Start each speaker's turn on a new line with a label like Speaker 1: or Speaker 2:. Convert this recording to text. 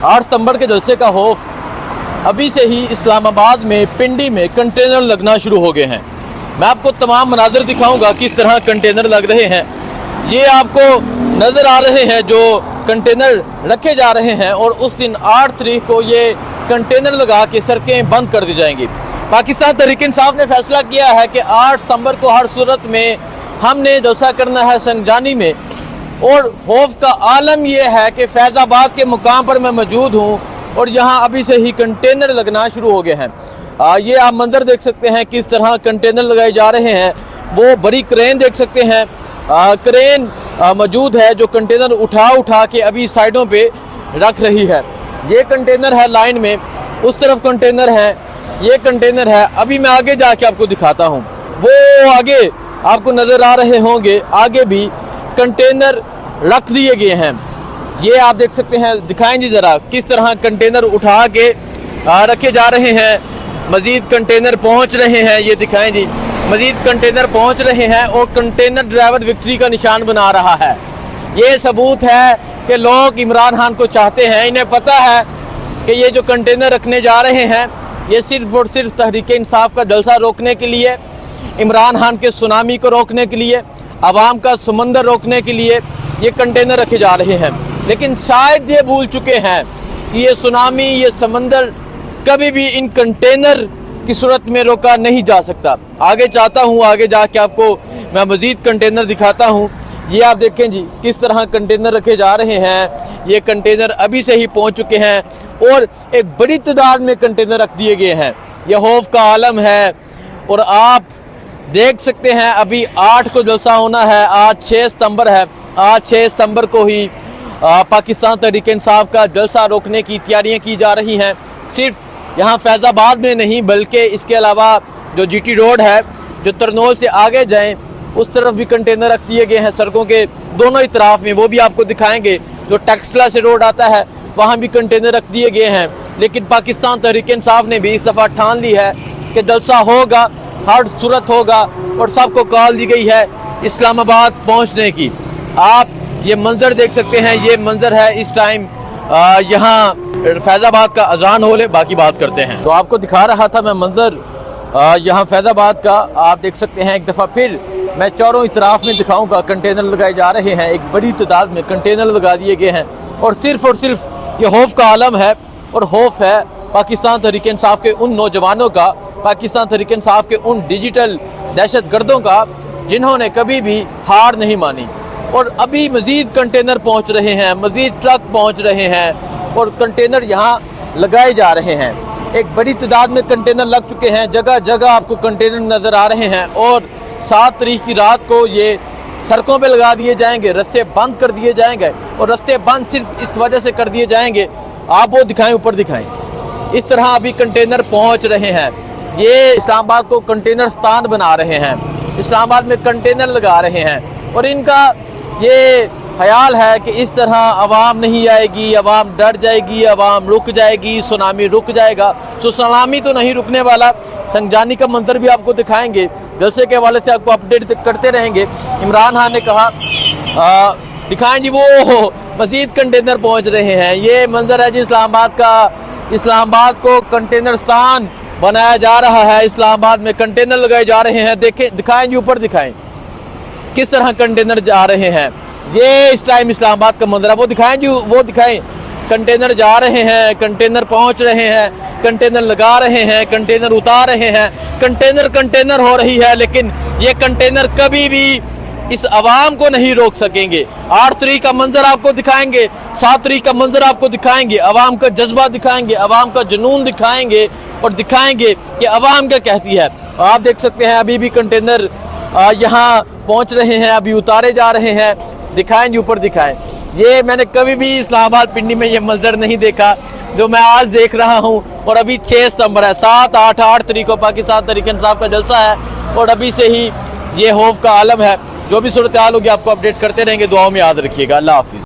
Speaker 1: 8 सितंबर के जलसे का खौफ अभी से ही इस्लामाबाद में पिंडी में कंटेनर लगना शुरू हो गए हैं। मैं आपको तमाम मनाज़र दिखाऊंगा किस तरह कंटेनर लग रहे हैं। ये आपको नज़र आ रहे हैं जो कंटेनर रखे जा रहे हैं और उस दिन 8 तारीख को ये कंटेनर लगा के सड़कें बंद कर दी जाएंगी। पाकिस्तान तहरीक इंसाफ ने फैसला किया है कि 8 सितंबर को हर सूरत में हमने जलसा करना है संगजानी में। और खौफ का आलम यह है कि फैज़ाबाद के मुकाम पर मैं मौजूद हूँ और यहाँ अभी से ही कंटेनर लगना शुरू हो गए हैं। ये आप मंजर देख सकते हैं किस तरह कंटेनर लगाए जा रहे हैं। वो बड़ी क्रेन देख सकते हैं, क्रेन मौजूद है जो कंटेनर उठा के अभी साइडों पे रख रही है। ये कंटेनर है लाइन में, उस तरफ कंटेनर है, ये कंटेनर है। अभी मैं आगे जाके आपको दिखाता हूँ। वो आगे आपको नज़र आ रहे होंगे, आगे भी कंटेनर रख दिए गए हैं। ये आप देख सकते हैं, दिखाएं जी ज़रा किस तरह कंटेनर उठा के रखे जा रहे हैं। मज़ीद कंटेनर पहुंच रहे हैं, ये दिखाएं जी, मज़ीद कंटेनर पहुंच रहे हैं और कंटेनर ड्राइवर विक्ट्री का निशान बना रहा है। ये सबूत है कि लोग इमरान खान को चाहते हैं। इन्हें पता है कि ये जो कंटेनर रखने जा रहे हैं ये सिर्फ और सिर्फ तहरीक इंसाफ का जलसा रोकने के लिए, इमरान खान के सुनामी को रोकने के लिए, आवाम का समंदर रोकने के लिए ये कंटेनर रखे जा रहे हैं। लेकिन शायद ये भूल चुके हैं कि ये सुनामी, ये समंदर कभी भी इन कंटेनर की सूरत में रोका नहीं जा सकता। आगे चाहता हूँ, आगे जाके आपको मैं मज़ीद कंटेनर दिखाता हूँ। ये आप देखें जी किस तरह कंटेनर रखे जा रहे हैं। ये कंटेनर अभी से ही पहुँच चुके हैं और एक बड़ी तादाद में कंटेनर रख दिए गए हैं। यह खौफ का आलम है और आप देख सकते हैं अभी 8 को जलसा होना है। आज 6 सितंबर है। आज 6 सितंबर को ही पाकिस्तान तहरीक इंसाफ का जलसा रोकने की तैयारियां की जा रही हैं। सिर्फ यहाँ फैज़ाबाद में नहीं बल्कि इसके अलावा जो जीटी रोड है, जो तरनोल से आगे जाएं उस तरफ भी कंटेनर रख दिए गए हैं सड़कों के दोनों ही तरफ में। वो भी आपको दिखाएंगे। जो टेक्सला से रोड आता है वहाँ भी कंटेनर रख दिए गए हैं। लेकिन पाकिस्तान तहरीक इंसाफ ने भी इस दफ़ा ठान ली है कि जलसा होगा, हर सूरत होगा और सबको कॉल दी गई है इस्लामाबाद पहुंचने की। आप ये मंजर देख सकते हैं। ये मंजर है इस टाइम यहाँ फैज़ाबाद का अजान हो ले, बाकी बात करते हैं। तो आपको दिखा रहा था मैं मंजर यहाँ फैज़ाबाद का। आप देख सकते हैं एक दफ़ा फिर मैं चारों इतराफ में दिखाऊंगा। कंटेनर लगाए जा रहे हैं, एक बड़ी तादाद में कंटेनर लगा दिए गए हैं और सिर्फ ये खौफ का आलम है। और खौफ है पाकिस्तान तहरीक इंसाफ के उन नौजवानों का, पाकिस्तान तहरीक इंसाफ के उन डिजिटल दहशत गर्दों का जिन्होंने कभी भी हार नहीं मानी। और अभी मज़ीद कंटेनर पहुंच रहे हैं, मज़ीद ट्रक पहुंच रहे हैं और कंटेनर यहाँ लगाए जा रहे हैं। एक बड़ी तादाद में कंटेनर लग चुके हैं, जगह जगह आपको कंटेनर नज़र आ रहे हैं। और 7 तारीख की रात को ये सड़कों पे लगा दिए जाएंगे, रास्ते बंद कर दिए जाएंगे। और रास्ते बंद सिर्फ इस वजह से कर दिए जाएंगे, आप वो दिखाएं, ऊपर दिखाएं, इस तरह अभी कंटेनर पहुँच रहे हैं। ये इस्लामाबाद को कंटेनर स्थान बना रहे हैं, इस्लामाबाद में कंटेनर लगा रहे हैं। और इनका ये ख्याल है कि इस तरह आवाम नहीं आएगी, आवाम डर जाएगी, आवाम रुक जाएगी, सुनामी रुक जाएगा। तो सुनामी तो नहीं रुकने वाला। संगजानी का मंजर भी आपको दिखाएंगे, जलसे के हवाले से आपको अपडेट करते रहेंगे। इमरान खान ने कहा दिखाएं जी, वो मज़ीद कंटेनर पहुँच रहे हैं। ये मंजर है जी इस्लामाबाद का। इस्लामाबाद को कंटेनर स्थान बनाया जा रहा है। इस्लामाबाद में कंटेनर लगाए जा रहे हैं। देखें, दिखाएं जी, ऊपर दिखाएं किस तरह कंटेनर जा रहे हैं। ये इस टाइम इस्लामाबाद का मंजर है। वो दिखाएं जी, वो दिखाएं, कंटेनर जा रहे हैं, कंटेनर पहुंच रहे हैं, कंटेनर लगा रहे हैं, कंटेनर उतार रहे हैं। कंटेनर हो रही है, लेकिन ये कंटेनर कभी भी इस आवाम को नहीं रोक सकेंगे। 8 तारीख का मंजर आपको दिखाएंगे, 7 तारीख का मंजर आपको दिखाएंगे, आवाम का जज्बा दिखाएंगे, आवाम का जुनून दिखाएंगे और दिखाएंगे कि आवाम क्या कहती है। आप देख सकते हैं अभी भी कंटेनर यहाँ पहुँच रहे हैं, अभी उतारे जा रहे हैं। दिखाएं जी, ऊपर दिखाएं। ये मैंने कभी भी इस्लामाबाद पिंडी में ये मंजर नहीं देखा जो मैं आज देख रहा हूँ। और अभी 6 सितंबर है, 8 तारीख को पाकिस्तान तहरीक इंसाफ का जलसा है और अभी से ही ये खौफ का आलम है। जो भी सूरत हाल होगी आपको अपडेट करते रहेंगे। दुआओं में याद रखिएगा। अल्लाह हाफिज़।